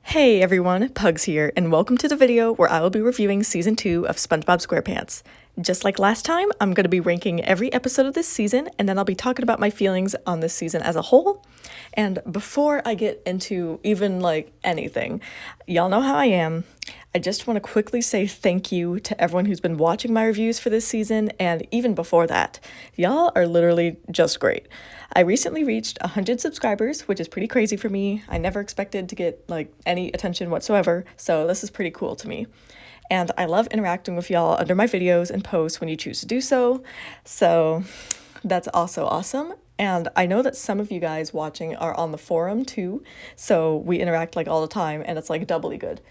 Hey everyone, Pugs here, and welcome to the video where I will be reviewing Season 2 of SpongeBob SquarePants. Just like last time, I'm going to be ranking every episode of this season, and then I'll be talking about my feelings on this season as a whole. And before I get into even, anything, y'all know how I am. I just want to quickly say thank you to everyone who's been watching my reviews for this season, and even before that. Y'all are literally just great. I recently reached 100 subscribers, which is pretty crazy for me. I never expected to get, any attention whatsoever, so this is pretty cool to me. And I love interacting with y'all under my videos and posts when you choose to do so, so that's also awesome. And I know that some of you guys watching are on the forum too, so we interact all the time, and it's doubly good.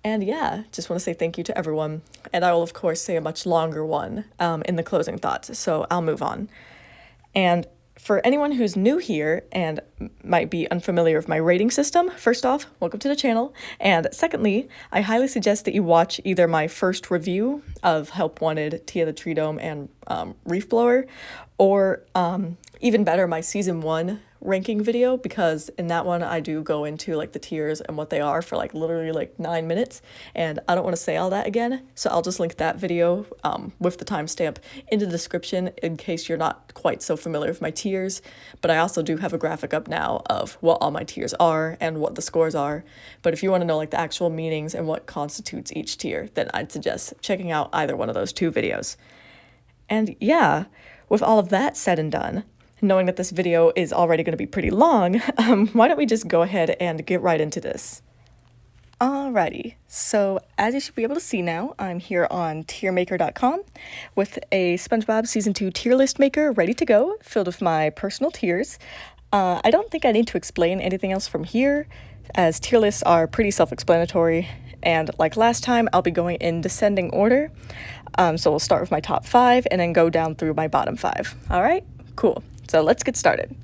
And yeah, just want to say thank you to everyone, and I will of course say a much longer one in the closing thoughts, so I'll move on. And for anyone who's new here and might be unfamiliar with my rating system, first off, welcome to the channel. And secondly, I highly suggest that you watch either my first review of Help Wanted, Tia the Tree Dome, and Reef Blower, or even better, my Season 1 ranking video, because in that one I do go into the tiers and what they are for literally 9 minutes, and I don't want to say all that again, so I'll just link that video with the timestamp in the description in case you're not quite so familiar with my tiers. But I also do have a graphic up now of what all my tiers are and what the scores are, but if you want to know the actual meanings and what constitutes each tier, then I'd suggest checking out either one of those two videos. And yeah, with all of that said and done, knowing that this video is already going to be pretty long, why don't we just go ahead and get right into this. Alrighty, so as you should be able to see now, I'm here on tiermaker.com with a SpongeBob Season 2 tier list maker ready to go, filled with my personal tiers. I don't think I need to explain anything else from here, as tier lists are pretty self-explanatory, and like last time, I'll be going in descending order. So we'll start with my top 5 and then go down through my bottom 5. Alright, cool. So let's get started.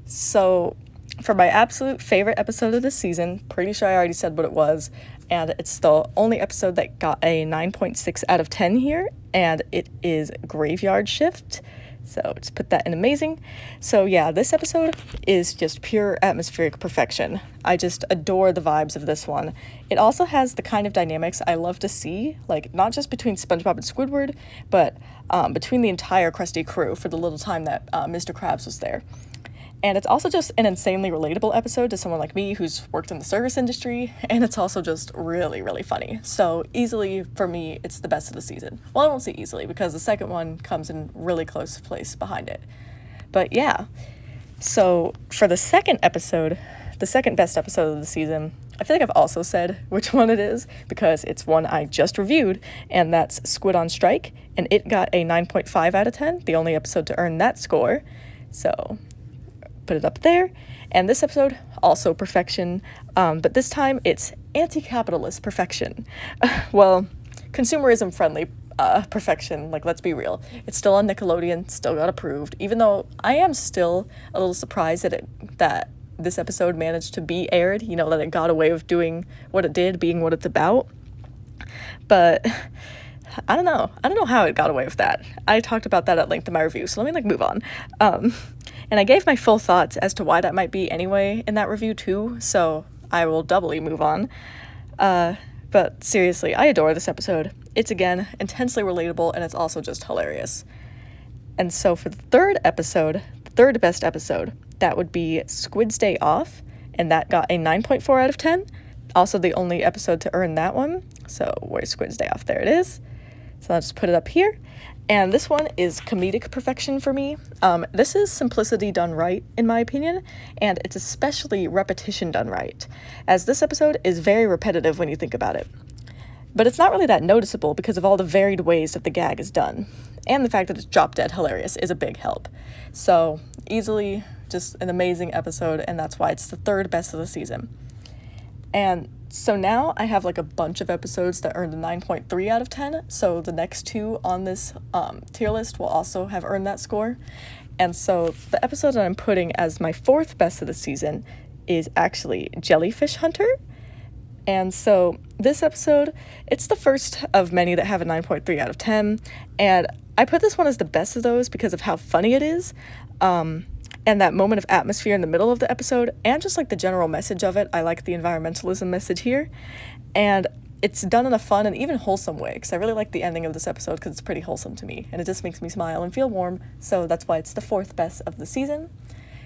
So for my absolute favorite episode of this season, pretty sure I already said what it was, and it's the only episode that got a 9.6 out of 10 here, and it is Graveyard Shift. So just put that in amazing. So yeah, this episode is just pure atmospheric perfection. I just adore the vibes of this one. It also has the kind of dynamics I love to see, not just between SpongeBob and Squidward, but between the entire Krusty crew for the little time that Mr. Krabs was there. And it's also just an insanely relatable episode to someone like me who's worked in the service industry, and it's also just really, really funny. So easily, for me, it's the best of the season. Well, I won't say easily, because the second one comes in really close place behind it. But yeah, so for the second episode, the second best episode of the season, I feel like I've also said which one it is, because it's one I just reviewed, and that's Squid on Strike, and it got a 9.5 out of 10, the only episode to earn that score. So put it up there. And this episode, also perfection, but this time it's anti-capitalist perfection. Well, consumerism friendly perfection, let's be real. It's still on Nickelodeon, still got approved, even though I am still a little surprised that this episode managed to be aired, that it got away with doing what it did, being what it's about. But I don't know how it got away with that. I talked about that at length in my review, so let me move on. And I gave my full thoughts as to why that might be anyway in that review too, so I will doubly move on. But seriously, I adore this episode. It's again intensely relatable, and it's also just hilarious. And so for the third episode, the third best episode, that would be Squid's Day Off, and that got a 9.4 out of 10. Also the only episode to earn that one. So where's Squid's Day Off? There it is. So I'll just put it up here. And this one is comedic perfection for me. This is simplicity done right, in my opinion, and it's especially repetition done right, as this episode is very repetitive when you think about it. But it's not really that noticeable because of all the varied ways that the gag is done, and the fact that it's drop dead hilarious is a big help. So easily just an amazing episode, and that's why it's the third best of the season. And so now I have a bunch of episodes that earned a 9.3 out of 10, so the next two on this tier list will also have earned that score. And so the episode that I'm putting as my fourth best of the season is actually Jellyfish Hunter. And so this episode, it's the first of many that have a 9.3 out of 10, and I put this one as the best of those because of how funny it is. And that moment of atmosphere in the middle of the episode, and just like the general message of it, I like the environmentalism message here. And it's done in a fun and even wholesome way, because I really like the ending of this episode because it's pretty wholesome to me, and it just makes me smile and feel warm, so that's why it's the 4th best of the season.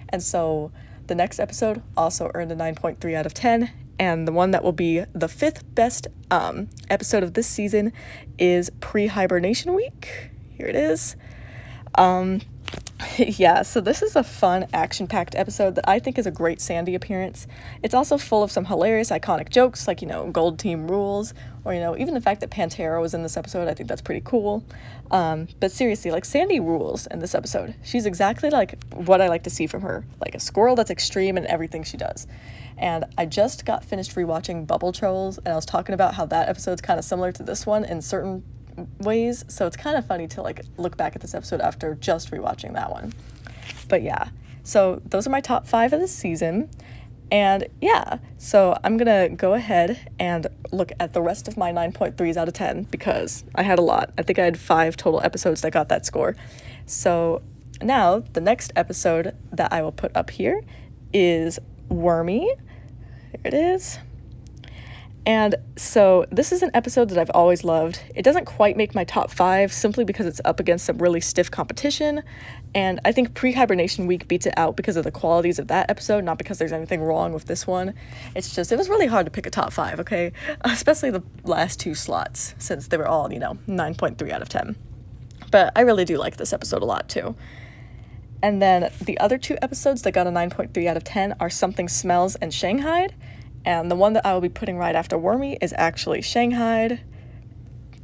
And so the next episode also earned a 9.3 out of 10, and the one that will be the 5th best episode of this season is Pre-Hibernation Week. Here it is. Yeah, so this is a fun, action-packed episode that I think is a great Sandy appearance. It's also full of some hilarious, iconic jokes, like, Gold Team rules, or, even the fact that Pantera was in this episode. I think that's pretty cool. But seriously, like, Sandy rules in this episode. She's exactly like what I like to see from her, like a squirrel that's extreme in everything she does. And I just got finished rewatching Bubble Trolls, and I was talking about how that episode's kind of similar to this one in certain ways, so it's kind of funny to look back at this episode after just rewatching that one. But yeah, so those are my top 5 of the season, and yeah, so I'm gonna go ahead and look at the rest of my 9.3s out of 10 because I had a lot. I think I had 5 total episodes that got that score. So now the next episode that I will put up here is Wormy. Here it is. And so this is an episode that I've always loved. It doesn't quite make my top 5 simply because it's up against some really stiff competition. And I think Pre-Hibernation Week beats it out because of the qualities of that episode, not because there's anything wrong with this one. It's just, it was really hard to pick a top 5, okay? Especially the last 2 slots, since they were all, 9.3 out of 10. But I really do like this episode a lot, too. And then the other 2 episodes that got a 9.3 out of 10 are Something Smells and Shanghaied. And the one that I will be putting right after Wormy is actually Shanghaied.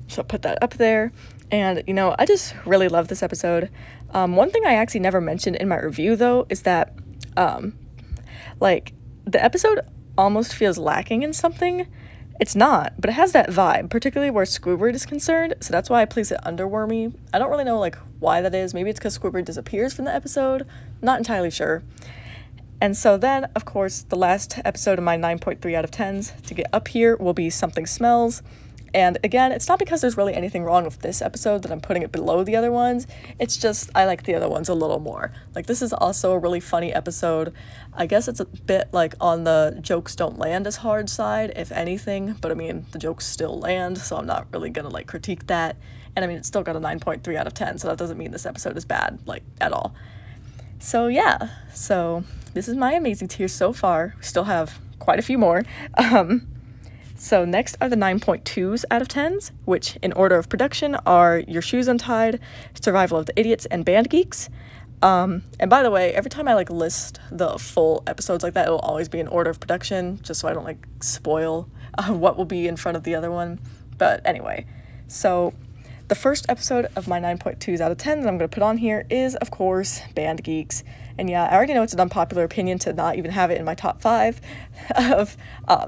So I'll put that up there. And, I just really love this episode. One thing I actually never mentioned in my review, though, is that, the episode almost feels lacking in something. It's not, but it has that vibe, particularly where Squidward is concerned. So that's why I place it under Wormy. I don't really know, why that is. Maybe it's because Squidward disappears from the episode. Not entirely sure. And so then, of course, the last episode of my 9.3 out of 10s to get up here will be Something Smells. And again, it's not because there's really anything wrong with this episode that I'm putting it below the other ones. It's just I like the other ones a little more. This is also a really funny episode. I guess it's a bit on the jokes don't land as hard side, if anything. But I mean, the jokes still land, so I'm not really going to critique that. And I mean, it's still got a 9.3 out of 10, so that doesn't mean this episode is bad, at all. So yeah, so this is my amazing tier so far. We still have quite a few more. So next are the 9.2s out of 10s, which in order of production are Your Shoes Untied, Survival of the Idiots, and Band Geeks. And by the way, every time I list the full episodes like that, it'll always be in order of production, just so I don't spoil what will be in front of the other one. But anyway, so the first episode of my 9.2s out of 10 that I'm going to put on here is, of course, Band Geeks. And yeah, I already know it's an unpopular opinion to not even have it in my top 5 of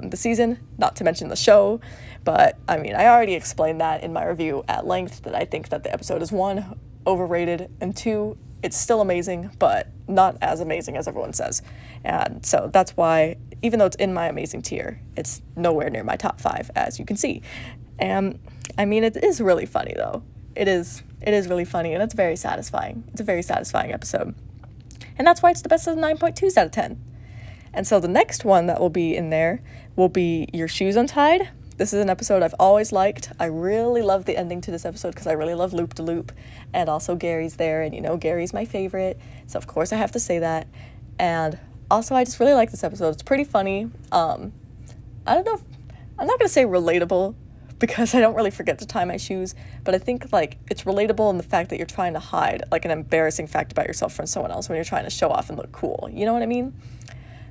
the season, not to mention the show. But, I mean, I already explained that in my review at length, that I think that the episode is 1, overrated, and 2, it's still amazing, but not as amazing as everyone says. And so that's why, even though it's in my amazing tier, it's nowhere near my top 5, as you can see. And I mean, it is really funny, though. It is really funny, and it's very satisfying. It's a very satisfying episode. And that's why it's the best of the 9.2s out of 10. And so the next one that will be in there will be Your Shoes Untied. This is an episode I've always liked. I really love the ending to this episode because I really love Loop de Loop. And also Gary's there, and Gary's my favorite. So of course I have to say that. And also I just really like this episode. It's pretty funny. I don't know if, I'm not going to say relatable, because I don't really forget to tie my shoes, but I think it's relatable in the fact that you're trying to hide an embarrassing fact about yourself from someone else when you're trying to show off and look cool. You know what I mean?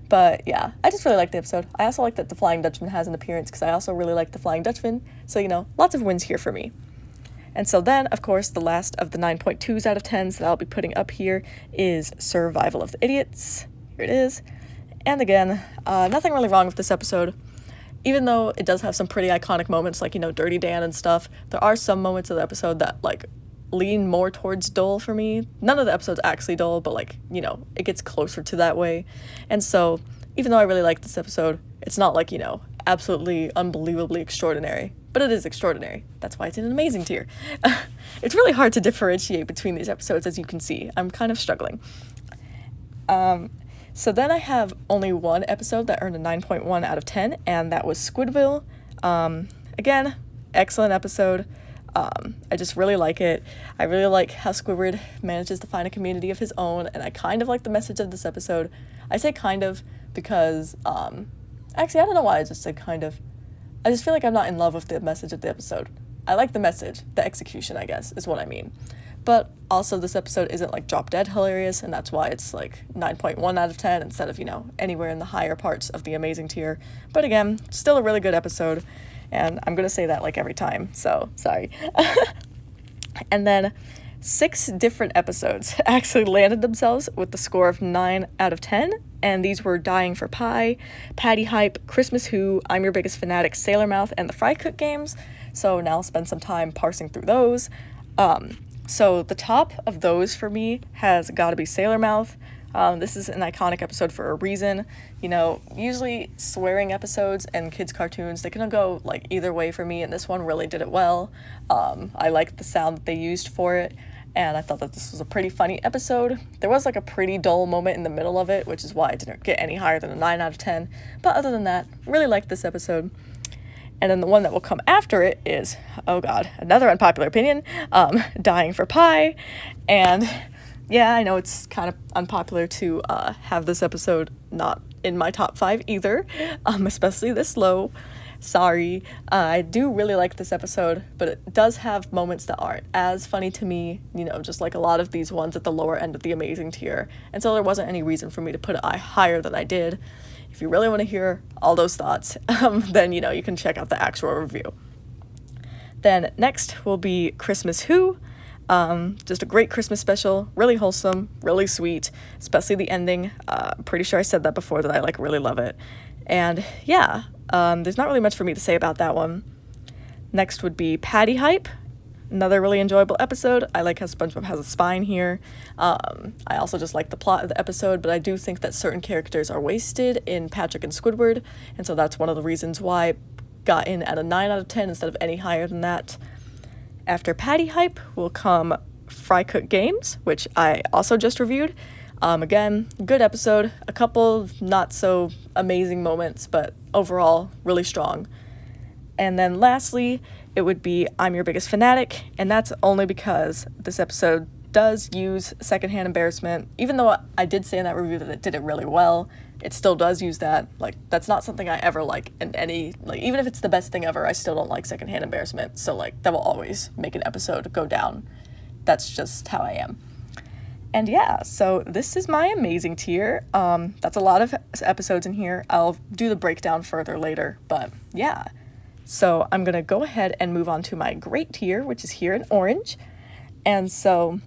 But yeah, I just really like the episode. I also like that the Flying Dutchman has an appearance because I also really like the Flying Dutchman. So, lots of wins here for me. And so then, of course, the last of the 9.2s out of 10s that I'll be putting up here is Survival of the Idiots. Here it is. And again, nothing really wrong with this episode. Even though it does have some pretty iconic moments like, Dirty Dan and stuff, there are some moments of the episode that, lean more towards dull for me. None of the episode's actually dull, but, it gets closer to that way. And so, even though I really like this episode, it's not, absolutely unbelievably extraordinary. But it is extraordinary. That's why it's in an amazing tier. It's really hard to differentiate between these episodes, as you can see. I'm kind of struggling. So then I have only one episode that earned a 9.1 out of 10, and that was Squidville. Again, excellent episode. I just really like it. I really like how Squidward manages to find a community of his own, and I kind of like the message of this episode. I say kind of because, actually, I don't know why I just said kind of. I just feel like I'm not in love with the message of the episode. I like the message. The execution, I guess, is what I mean. But also, this episode isn't like drop dead hilarious, and that's why it's like 9.1 out of 10 instead of, anywhere in the higher parts of the amazing tier. But again, still a really good episode, and I'm going to say that like every time, so sorry. And then 6 different episodes actually landed themselves with the score of 9 out of 10, and these were Dying for Pie, Patty Hype, Christmas Who, I'm Your Biggest Fanatic, Sailor Mouth, and the Fry Cook games. So now I'll spend some time parsing through those. So the top of those for me has got to be Sailor Mouth. This is an iconic episode for a reason. Usually swearing episodes and kids' cartoons, they can go like either way for me, and this one really did it well. I liked the sound that they used for it, and I thought that this was a pretty funny episode. There was like a pretty dull moment in the middle of it, which is why I didn't get any higher than a 9 out of 10. But other than that, really liked this episode. And then the one that will come after it is, oh god, another unpopular opinion, Dying for Pie. And yeah, I know it's kind of unpopular to have this episode not in my top 5 either, especially this low. Sorry. I do really like this episode, but it does have moments that aren't as funny to me, just like a lot of these ones at the lower end of the amazing tier. And so there wasn't any reason for me to put it higher than I did. If you really want to hear all those thoughts, then, you can check out the actual review. Then next will be Christmas Who. Just a great Christmas special, really wholesome, really sweet, especially the ending. Pretty sure I said that before that I really love it. And yeah, there's not really much for me to say about that one. Next would be Patty Hype. Another really enjoyable episode. I like how SpongeBob has a spine here. I also just like the plot of the episode, but I do think that certain characters are wasted in Patrick and Squidward, and so that's one of the reasons why I got in at a 9 out of 10 instead of any higher than that. After Patty Hype will come Fry Cook Games, which I also just reviewed. Again, good episode. A couple not so amazing moments, but overall really strong. And then lastly, it would be I'm Your Biggest Fanatic, and that's only because this episode does use secondhand embarrassment. Even though I did say in that review that it did it really well, it still does use that. That's not something I ever like in any, even if it's the best thing ever, I still don't like secondhand embarrassment. So, that will always make an episode go down. That's just how I am. And yeah, so this is my amazing tier. That's a lot of episodes in here. I'll do the breakdown further later, but yeah. So I'm going to go ahead and move on to my great tier, which is here in orange. And so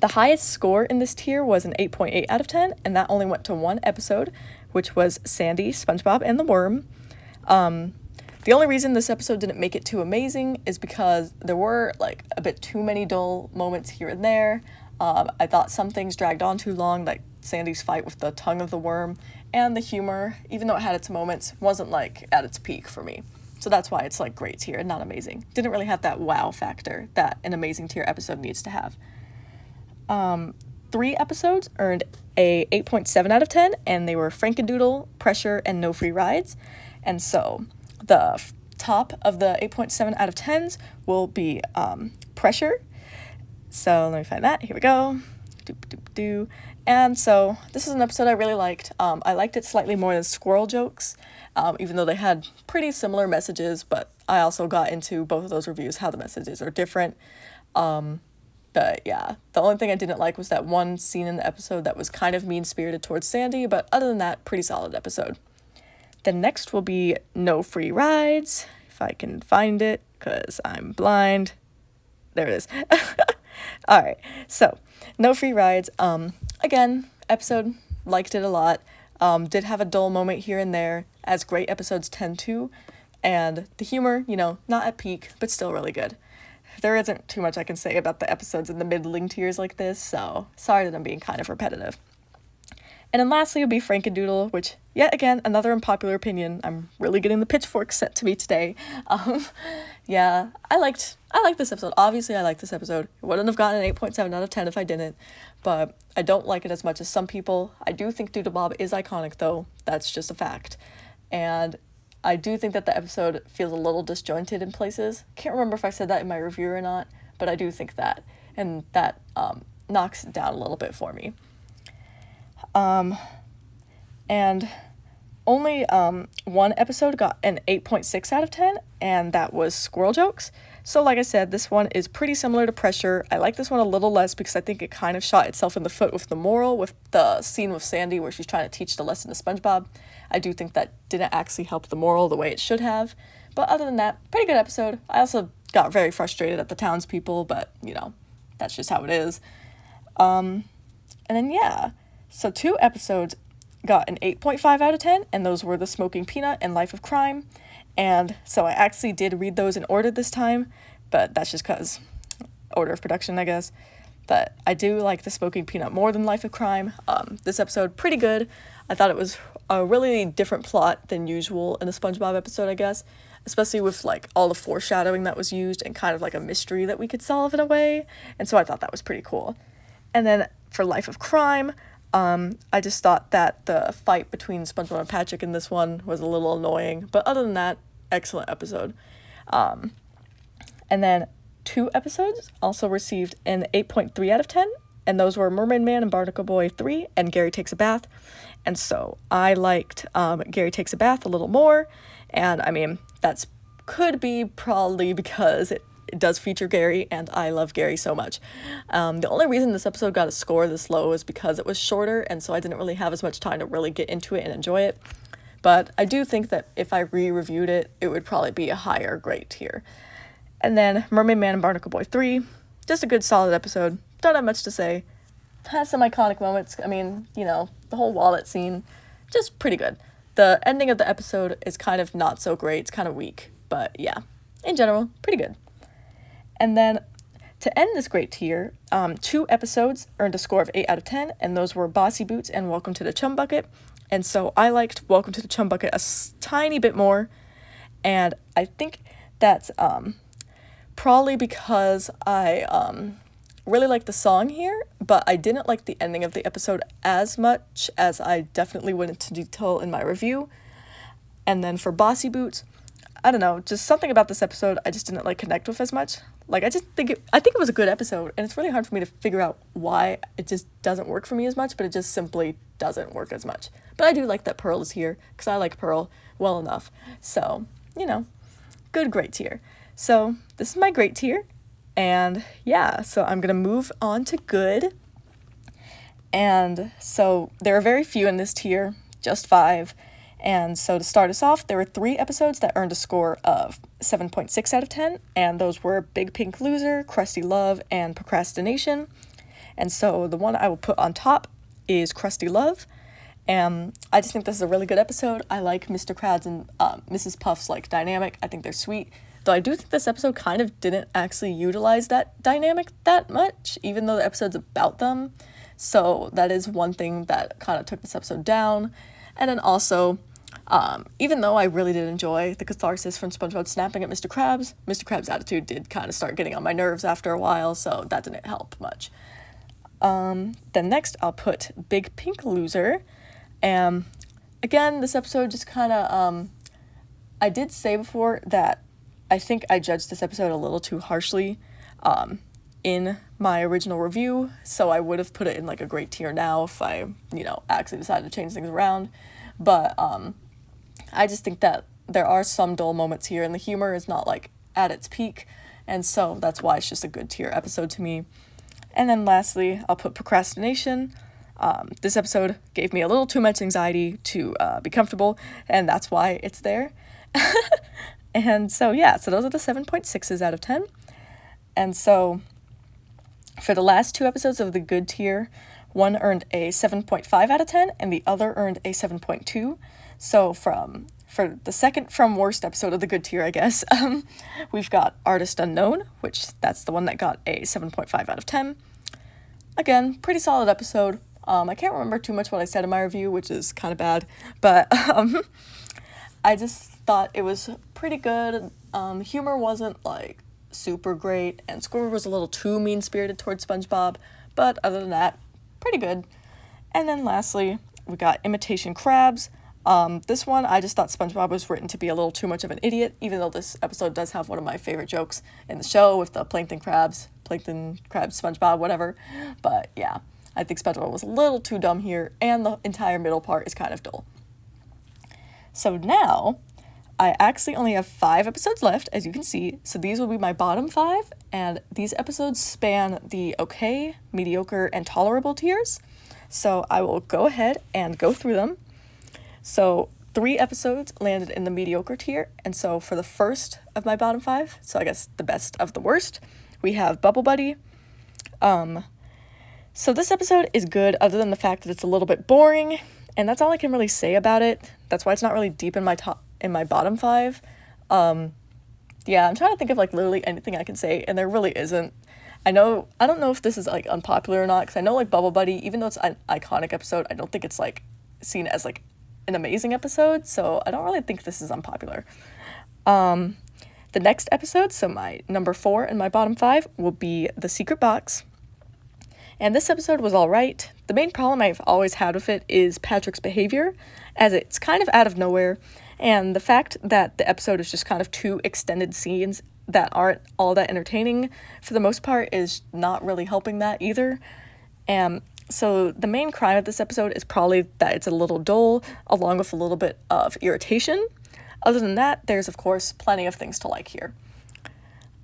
the highest score in this tier was an 8.8 out of 10, and that only went to one episode, which was Sandy, SpongeBob, and the Worm. The only reason this episode didn't make it too amazing is because there were a bit too many dull moments here and there. I thought some things dragged on too long, like Sandy's fight with the tongue of the worm, and the humor, even though it had its moments, wasn't at its peak for me. So that's why it's great tier and not amazing. Didn't really have that wow factor that an amazing tier episode needs to have. 3 episodes earned a 8.7 out of 10, and they were Frankendoodle, Pressure, and No Free Rides. And so the top of the 8.7 out of 10s will be Pressure. So let me find that. Here we go. And so this is an episode I really liked. I liked it slightly more than Squirrel Jokes, even though they had pretty similar messages, but I also got into both of those reviews how the messages are different. But yeah, the only thing I didn't like was that one scene in the episode that was kind of mean-spirited towards Sandy, but other than that, pretty solid episode. The next will be No Free Rides, if I can find it, because I'm blind. There it is. All right, so No Free Rides. Again, episode, liked it a lot. Did have a dull moment here and there, as great episodes tend to, and the humor, not at peak, but still really good. There isn't too much I can say about the episodes in the middling tiers like this, so sorry that I'm being kind of repetitive. And then lastly would be Frankendoodle, which, yet again, another unpopular opinion. I'm really getting the pitchfork sent to me today. Yeah, I liked this episode. Obviously, I liked this episode. It wouldn't have gotten an 8.7 out of 10 if I didn't, but I don't like it as much as some people. I do think Doodle Bob is iconic, though. That's just a fact. And I do think that the episode feels a little disjointed in places. Can't remember if I said that in my review or not, but I do think that. And that knocks it down a little bit for me. And only one episode got an 8.6 out of 10, and that was Squirrel Jokes. So like I said, this one is pretty similar to Pressure. I like this one a little less because I think it kind of shot itself in the foot with the moral, with the scene with Sandy where she's trying to teach the lesson to SpongeBob. I do think that didn't actually help the moral the way it should have. But other than that, pretty good episode. I also got very frustrated at the townspeople, but, you know, that's just how it is. And then, yeah. So 2 episodes got an 8.5 out of 10, and those were The Smoking Peanut and Life of Crime. And so I actually did read those in order this time, but that's just because order of production, I guess. But I do like The Smoking Peanut more than Life of Crime. This episode, pretty good. I thought it was a really different plot than usual in a SpongeBob episode, I guess. Especially with, like, all the foreshadowing that was used and kind of like a mystery that we could solve in a way. And so I thought that was pretty cool. And then for Life of Crime, I just thought that the fight between SpongeBob and Patrick in this one was a little annoying. But other than that, excellent episode. And then 2 episodes also received an 8.3 out of 10. And those were Mermaid Man and Barnacle Boy 3 and Gary Takes a Bath. And so I liked Gary Takes a Bath a little more. And I mean, that's could be probably because it does feature Gary, and I love Gary so much. The only reason this episode got a score this low is because it was shorter, and so I didn't really have as much time to really get into it and enjoy it. But I do think that if I re-reviewed it, it would probably be a higher grade tier. And then Mermaid Man and Barnacle Boy 3, just a good solid episode. Don't have much to say. Has some iconic moments. I mean, you know, the whole wallet scene, just pretty good. The ending of the episode is kind of not so great. It's kind of weak. But yeah, in general, pretty good. And then to end this great tier, 2 episodes earned a score of 8 out of 10, and those were Bossy Boots and Welcome to the Chum Bucket. And so I liked Welcome to the Chum Bucket tiny bit more, and I think that's probably because I really like the song here, but I didn't like the ending of the episode as much as I definitely went into detail in my review. And then for Bossy Boots, I don't know, just something about this episode I just didn't like connect with as much. Like, I think it was a good episode, and it's really hard for me to figure out why it just doesn't work for me as much, but it just simply doesn't work as much. But I do like that Pearl is here, because I like Pearl well enough. So, you know, good great tier. So this is my great tier, and yeah, so I'm gonna move on to good. And so there are very few in this tier, just 5. And so to start us off, there were 3 episodes that earned a score of 7.6 out of 10, and those were Big Pink Loser, Krusty Love, and Procrastination. And so the one I will put on top is Krusty Love, and I just think this is a really good episode. I like Mr. Krabs and Mrs. Puff's like dynamic. I think they're sweet, though I do think this episode kind of didn't actually utilize that dynamic that much, even though the episode's about them. So that is one thing that kind of took this episode down. And then also, even though I really did enjoy the catharsis from SpongeBob snapping at Mr. Krabs' attitude did kind of start getting on my nerves after a while, so that didn't help much. Then next, I'll put Big Pink Loser. Again, this episode just kind of, I did say before that I think I judged this episode a little too harshly in my original review, so I would have put it in like a great tier now if I, you know, actually decided to change things around. But I just think that there are some dull moments here, and the humor is not like at its peak, and so that's why it's just a good tier episode to me. And then lastly, I'll put Procrastination. This episode gave me a little too much anxiety to be comfortable, and that's why it's there. And so yeah, so those are the 7.6s out of 10. And so for the last 2 episodes of the good tier, one earned a 7.5 out of 10, and the other earned a 7.2. So for the second from worst episode of the good tier, I guess, we've got Artist Unknown, which that's the one that got a 7.5 out of 10. Again, pretty solid episode. I can't remember too much what I said in my review, which is kind of bad, but I just thought it was pretty good. Humor wasn't like super great, and Squidward was a little too mean-spirited towards SpongeBob, but other than that, pretty good. And then lastly, we got Imitation Crabs. This one, I just thought SpongeBob was written to be a little too much of an idiot, even though this episode does have one of my favorite jokes in the show with the plankton crabs, SpongeBob, whatever. But yeah, I think SpongeBob was a little too dumb here, and the entire middle part is kind of dull. So now, I actually only have 5 episodes left, as you can see, so these will be my bottom 5, and these episodes span the okay, mediocre, and tolerable tiers. So I will go ahead and go through them. So 3 episodes landed in the mediocre tier, and so for the first of my bottom 5, so I guess the best of the worst, we have Bubble Buddy. So this episode is good other than the fact that it's a little bit boring, and that's all I can really say about it. That's why it's not really deep in my bottom 5. Yeah, I'm trying to think of like literally anything I can say, and there really isn't. I don't know if this is like unpopular or not, because I know like Bubble Buddy, even though it's an iconic episode, I don't think it's like seen as like an amazing episode, so I don't really think this is unpopular. The next episode, so my number 4 and my bottom 5, will be The Secret Box. And this episode was alright. The main problem I've always had with it is Patrick's behavior, as it's kind of out of nowhere, and the fact that the episode is just kind of 2 extended scenes that aren't all that entertaining, for the most part, is not really helping that either. And so the main crime of this episode is probably that it's a little dull, along with a little bit of irritation. Other than that, there's of course plenty of things to like here.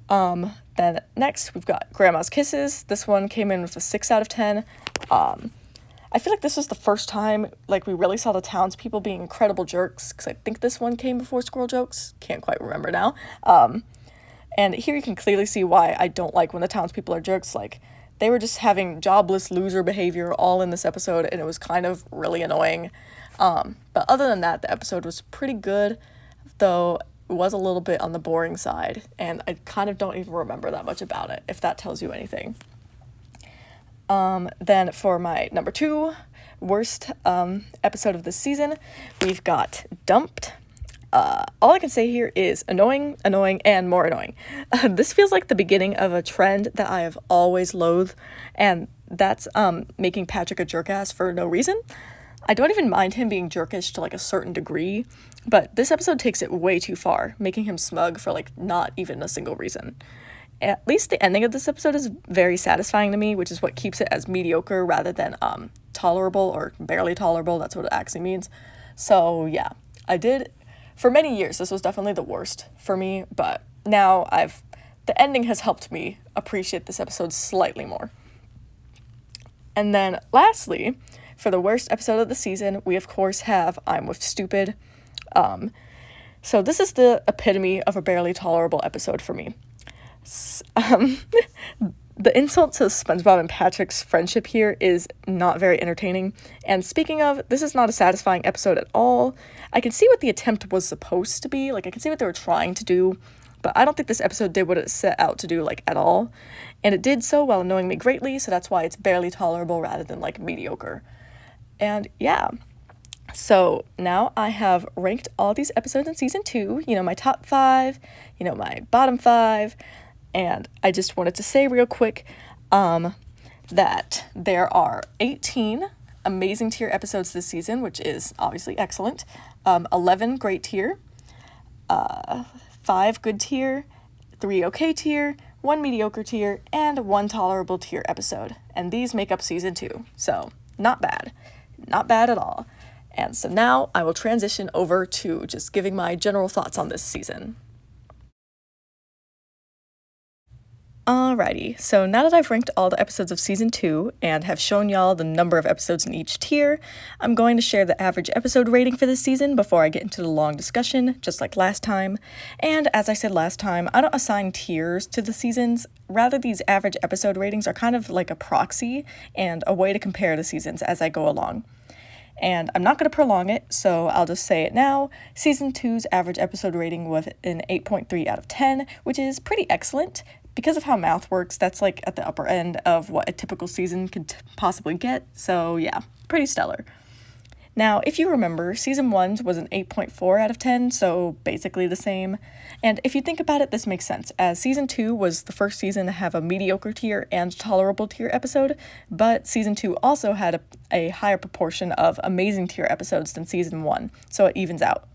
Then next we've got Grandma's Kisses. This one came in with a 6 out of 10. I feel like this was the first time like we really saw the townspeople being incredible jerks, because I think this one came before Squirrel Jokes. Can't quite remember now. And here you can clearly see why I don't like when the townspeople are jerks. Like, they were just having jobless loser behavior all in this episode, and it was kind of really annoying. But other than that, the episode was pretty good, though it was a little bit on the boring side, and I kind of don't even remember that much about it, if that tells you anything. Then for my number 2 worst episode of this season, we've got Dumped. All I can say here is annoying, and more annoying. This feels like the beginning of a trend that I have always loathed, and that's making Patrick a jerk-ass for no reason. I don't even mind him being jerkish to like a certain degree, but this episode takes it way too far, making him smug for like not even a single reason. At least the ending of this episode is very satisfying to me, which is what keeps it as mediocre rather than tolerable or barely tolerable. That's what it actually means. So yeah, for many years, this was definitely the worst for me, but now the ending has helped me appreciate this episode slightly more. And then lastly, for the worst episode of the season, we of course have I'm with Stupid. So this is the epitome of a barely tolerable episode for me. The insult to SpongeBob and Patrick's friendship here is not very entertaining. And speaking of, this is not a satisfying episode at all. I can see what the attempt was supposed to be. Like, I can see what they were trying to do. But I don't think this episode did what it set out to do, like, at all. And it did so while annoying me greatly, so that's why it's barely tolerable rather than, like, mediocre. And, yeah. So, now I have ranked all these episodes in Season 2. You know, my top 5. You know, my bottom 5. And I just wanted to say real quick that there are 18 amazing tier episodes this season, which is obviously excellent. 11 great tier, 5 good tier, 3 okay tier, 1 mediocre tier, and 1 tolerable tier episode. And these make up Season 2. So not bad. Not bad at all. And so now I will transition over to just giving my general thoughts on this season. Alrighty, so now that I've ranked all the episodes of Season 2 and have shown y'all the number of episodes in each tier, I'm going to share the average episode rating for this season before I get into the long discussion, just like last time. And as I said last time, I don't assign tiers to the seasons. Rather, these average episode ratings are kind of like a proxy and a way to compare the seasons as I go along. And I'm not going to prolong it, so I'll just say it now. Season 2's average episode rating was an 8.3 out of 10, which is pretty excellent. Because of how math works, that's like at the upper end of what a typical season could possibly get, so yeah, pretty stellar. Now, if you remember, Season 1 was an 8.4 out of 10, so basically the same. And if you think about it, this makes sense, as Season 2 was the first season to have a mediocre tier and tolerable tier episode, but Season 2 also had a higher proportion of amazing tier episodes than Season 1, so it evens out.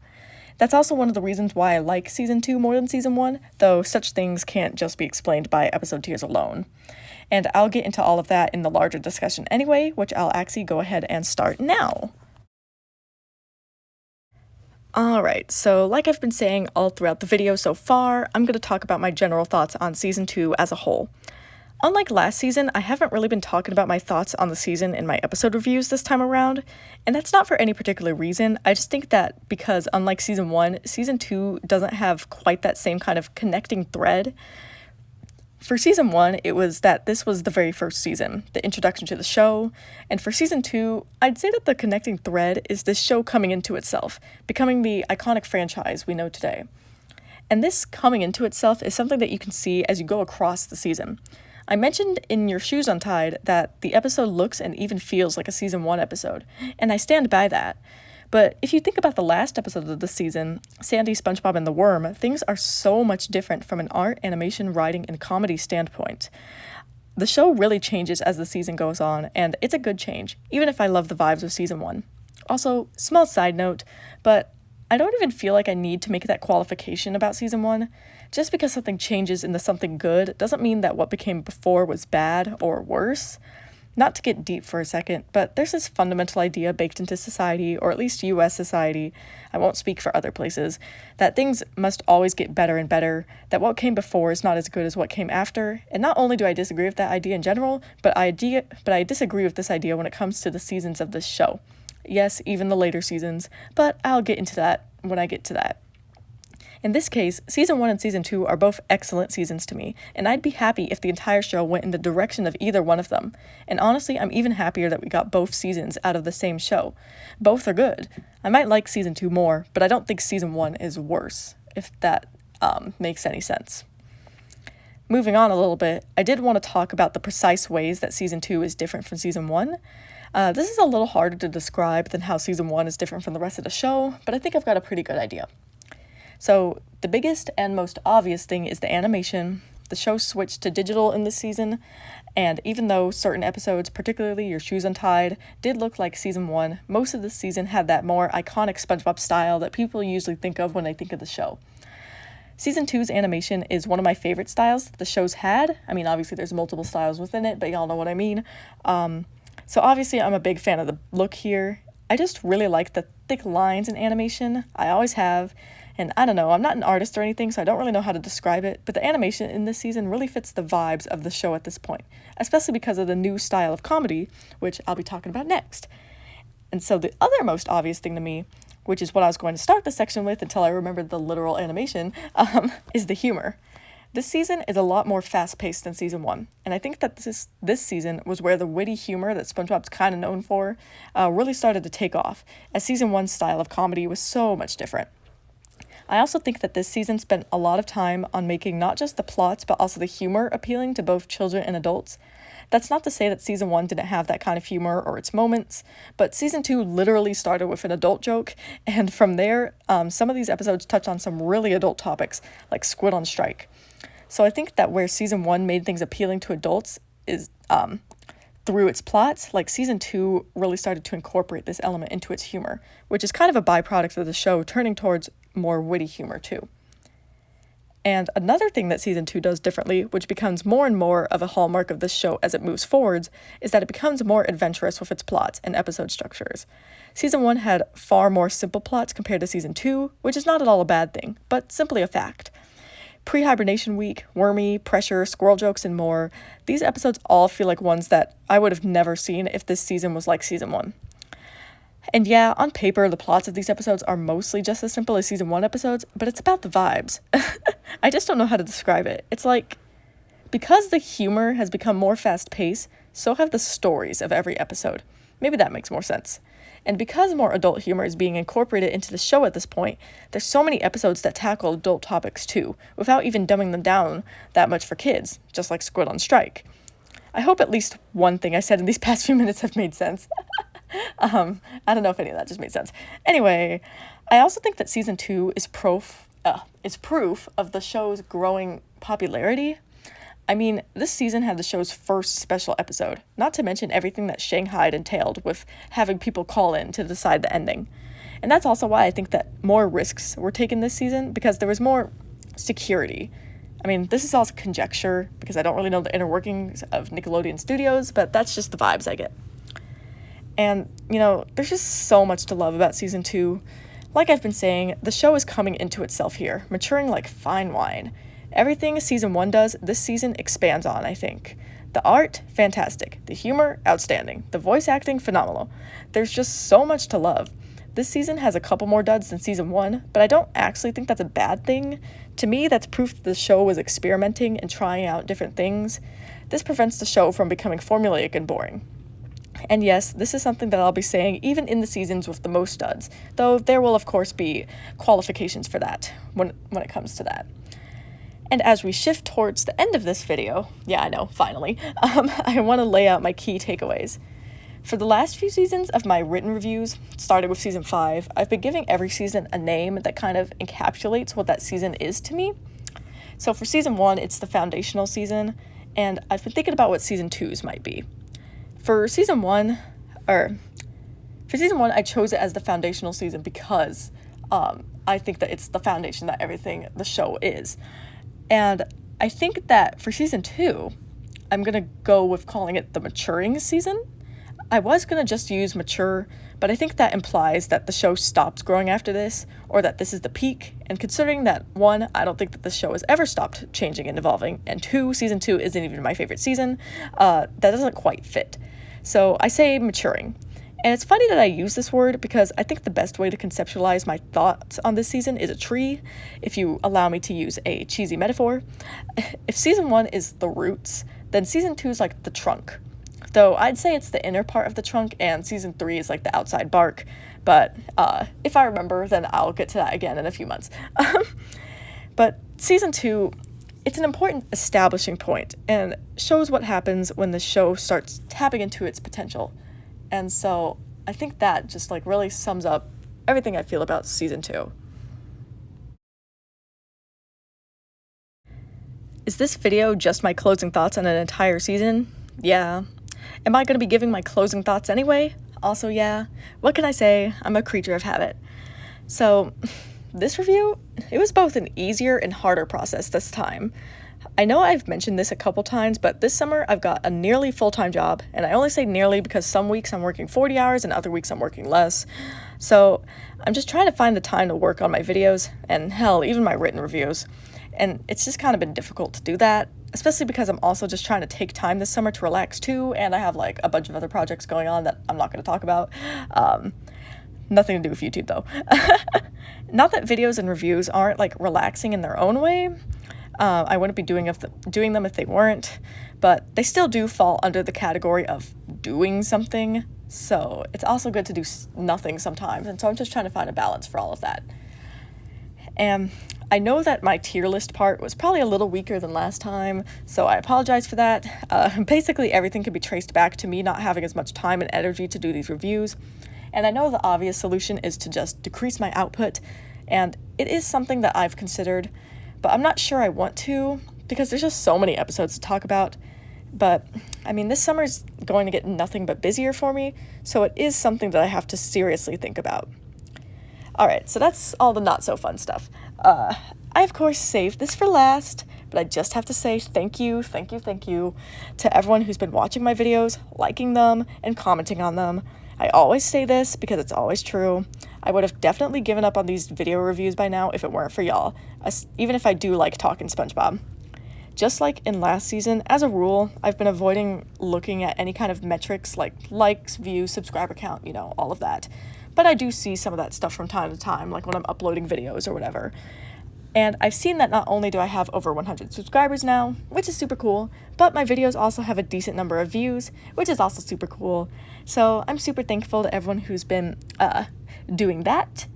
That's also one of the reasons why I like Season 2 more than Season 1, though such things can't just be explained by episode tiers alone. And I'll get into all of that in the larger discussion anyway, which I'll actually go ahead and start now. Alright, so like I've been saying all throughout the video so far, I'm going to talk about my general thoughts on Season 2 as a whole. Unlike last season, I haven't really been talking about my thoughts on the season in my episode reviews this time around, and that's not for any particular reason. I just think that because unlike Season 1, Season 2 doesn't have quite that same kind of connecting thread. For Season 1, it was that this was the very first season, the introduction to the show, and for Season 2, I'd say that the connecting thread is this show coming into itself, becoming the iconic franchise we know today. And this coming into itself is something that you can see as you go across the season. I mentioned in Your Shoes Untied that the episode looks and even feels like a Season 1 episode, and I stand by that. But if you think about the last episode of the season, Sandy, SpongeBob, and the Worm, things are so much different from an art, animation, writing, and comedy standpoint. The show really changes as the season goes on, and it's a good change, even if I love the vibes of Season 1. Also, small side note, but I don't even feel like I need to make that qualification about Season 1. Just because something changes into something good doesn't mean that what became before was bad or worse. Not to get deep for a second, but there's this fundamental idea baked into society, or at least US society, I won't speak for other places, that things must always get better and better, that what came before is not as good as what came after, and not only do I disagree with that idea in general, but I disagree with this idea when it comes to the seasons of this show. Yes, even the later seasons, but I'll get into that when I get to that. In this case, Season 1 and Season 2 are both excellent seasons to me, and I'd be happy if the entire show went in the direction of either one of them. And honestly, I'm even happier that we got both seasons out of the same show. Both are good. I might like Season 2 more, but I don't think Season 1 is worse, if that makes any sense. Moving on a little bit, I did want to talk about the precise ways that Season 2 is different from Season 1. This is a little harder to describe than how Season 1 is different from the rest of the show, but I think I've got a pretty good idea. So, the biggest and most obvious thing is the animation. The show switched to digital in this season, and even though certain episodes, particularly Your Shoes Untied, did look like Season 1, most of the season had that more iconic SpongeBob style that people usually think of when they think of the show. Season 2's animation is one of my favorite styles the show's had. I mean, obviously there's multiple styles within it, but y'all know what I mean. So obviously I'm a big fan of the look here. I just really like the thick lines in animation. I always have. And I don't know, I'm not an artist or anything, so I don't really know how to describe it, but the animation in this season really fits the vibes of the show at this point, especially because of the new style of comedy, which I'll be talking about next. And so the other most obvious thing to me, which is what I was going to start this section with until I remembered the literal animation, is the humor. This season is a lot more fast-paced than Season 1, and I think that this season was where the witty humor that SpongeBob's kind of known for really started to take off, as Season 1's style of comedy was so much different. I also think that this season spent a lot of time on making not just the plots, but also the humor appealing to both children and adults. That's not to say that Season 1 didn't have that kind of humor or its moments, but Season 2 literally started with an adult joke, and from there, some of these episodes touch on some really adult topics, like Squid on Strike. So I think that where Season 1 made things appealing to adults is through its plots, like Season 2 really started to incorporate this element into its humor, which is kind of a byproduct of the show turning towards more witty humor too. And another thing that Season 2 does differently, which becomes more and more of a hallmark of this show as it moves forwards, is that it becomes more adventurous with its plots and episode structures. Season 1 had far more simple plots compared to Season 2, which is not at all a bad thing, but simply a fact. Pre-hibernation week, Wormy, Pressure, Squirrel jokes, and more, these episodes all feel like ones that I would have never seen if this season was like Season 1. And yeah, on paper, the plots of these episodes are mostly just as simple as Season 1 episodes, but it's about the vibes. I just don't know how to describe it. It's like, because the humor has become more fast-paced, so have the stories of every episode. Maybe that makes more sense. And because more adult humor is being incorporated into the show at this point, there's so many episodes that tackle adult topics too, without even dumbing them down that much for kids, just like Squid on Strike. I hope at least one thing I said in these past few minutes have made sense. I don't know if any of that just made sense. Anyway, I also think that season 2 is proof of the show's growing popularity. I mean, this season had the show's first special episode, not to mention everything that Shanghai entailed with having people call in to decide the ending. And that's also why I think that more risks were taken this season, because there was more security. I mean, this is all conjecture, because I don't really know the inner workings of Nickelodeon Studios, but that's just the vibes I get. And, there's just so much to love about season 2. Like I've been saying, the show is coming into itself here, maturing like fine wine. Everything season 1 does, this season expands on, I think. The art, fantastic. The humor, outstanding. The voice acting, phenomenal. There's just so much to love. This season has a couple more duds than season 1, but I don't actually think that's a bad thing. To me, that's proof that the show was experimenting and trying out different things. This prevents the show from becoming formulaic and boring. And yes, this is something that I'll be saying even in the seasons with the most duds, though there will of course be qualifications for that when it comes to that. And as we shift towards the end of this video, yeah, I know, finally, I want to lay out my key takeaways. For the last few seasons of my written reviews, starting with season 5, I've been giving every season a name that kind of encapsulates what that season is to me. So for season 1, it's the foundational season, and I've been thinking about what season 2's might be. For season 1, I chose it as the foundational season because I think that it's the foundation that everything the show is. And I think that for season 2, I'm going to go with calling it the maturing season. I was going to just use mature, but I think that implies that the show stops growing after this, or that this is the peak. And considering that, 1, I don't think that the show has ever stopped changing and evolving, and 2, season 2 isn't even my favorite season, that doesn't quite fit. So I say maturing. And it's funny that I use this word because I think the best way to conceptualize my thoughts on this season is a tree, if you allow me to use a cheesy metaphor. If season 1 is the roots, then season 2 is like the trunk. Though I'd say it's the inner part of the trunk, and season 3 is like the outside bark. But if I remember, then I'll get to that again in a few months. But season 2, it's an important establishing point and shows what happens when the show starts tapping into its potential. And so I think that just really sums up everything I feel about season 2. Is this video just my closing thoughts on an entire season? Yeah. Am I going to be giving my closing thoughts anyway? Also, yeah. What can I say? I'm a creature of habit. So, this review, it was both an easier and harder process this time. I know I've mentioned this a couple times, but this summer I've got a nearly full-time job, and I only say nearly because some weeks I'm working 40 hours and other weeks I'm working less. So I'm just trying to find the time to work on my videos, and hell, even my written reviews. And it's just kind of been difficult to do that, especially because I'm also just trying to take time this summer to relax too, and I have a bunch of other projects going on that I'm not going to talk about. Nothing to do with YouTube though. Not that videos and reviews aren't relaxing in their own way. I wouldn't be doing them if they weren't, but they still do fall under the category of doing something. So it's also good to do nothing sometimes, and so I'm just trying to find a balance for all of that. And I know that my tier list part was probably a little weaker than last time, so I apologize for that. Basically, everything can be traced back to me not having as much time and energy to do these reviews. And I know the obvious solution is to just decrease my output, and it is something that I've considered, but I'm not sure I want to, because there's just so many episodes to talk about. But, I mean, this summer's going to get nothing but busier for me, so it is something that I have to seriously think about. Alright, so that's all the not-so-fun stuff. I, of course, saved this for last, but I just have to say thank you to everyone who's been watching my videos, liking them, and commenting on them. I always say this because it's always true. I would have definitely given up on these video reviews by now if it weren't for y'all, even if I do like talking SpongeBob. Just like in last season, as a rule, I've been avoiding looking at any kind of metrics like likes, views, subscriber count, all of that. But I do see some of that stuff from time to time, like when I'm uploading videos or whatever. And I've seen that not only do I have over 100 subscribers now, which is super cool, but my videos also have a decent number of views, which is also super cool. So I'm super thankful to everyone who's been doing that.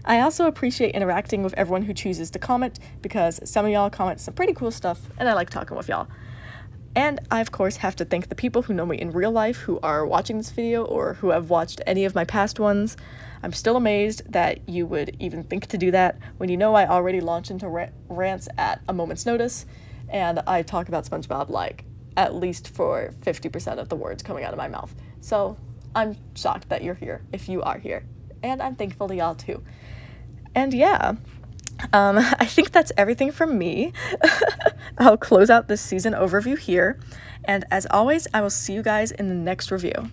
I also appreciate interacting with everyone who chooses to comment, because some of y'all comment some pretty cool stuff, and I like talking with y'all. And I, of course, have to thank the people who know me in real life who are watching this video or who have watched any of my past ones. I'm still amazed that you would even think to do that when you know I already launch into rants at a moment's notice, and I talk about SpongeBob like at least for 50% of the words coming out of my mouth. So I'm shocked that you're here, if you are here, and I'm thankful to y'all too. And yeah, I think that's everything from me. I'll close out this season overview here, and as always, I will see you guys in the next review.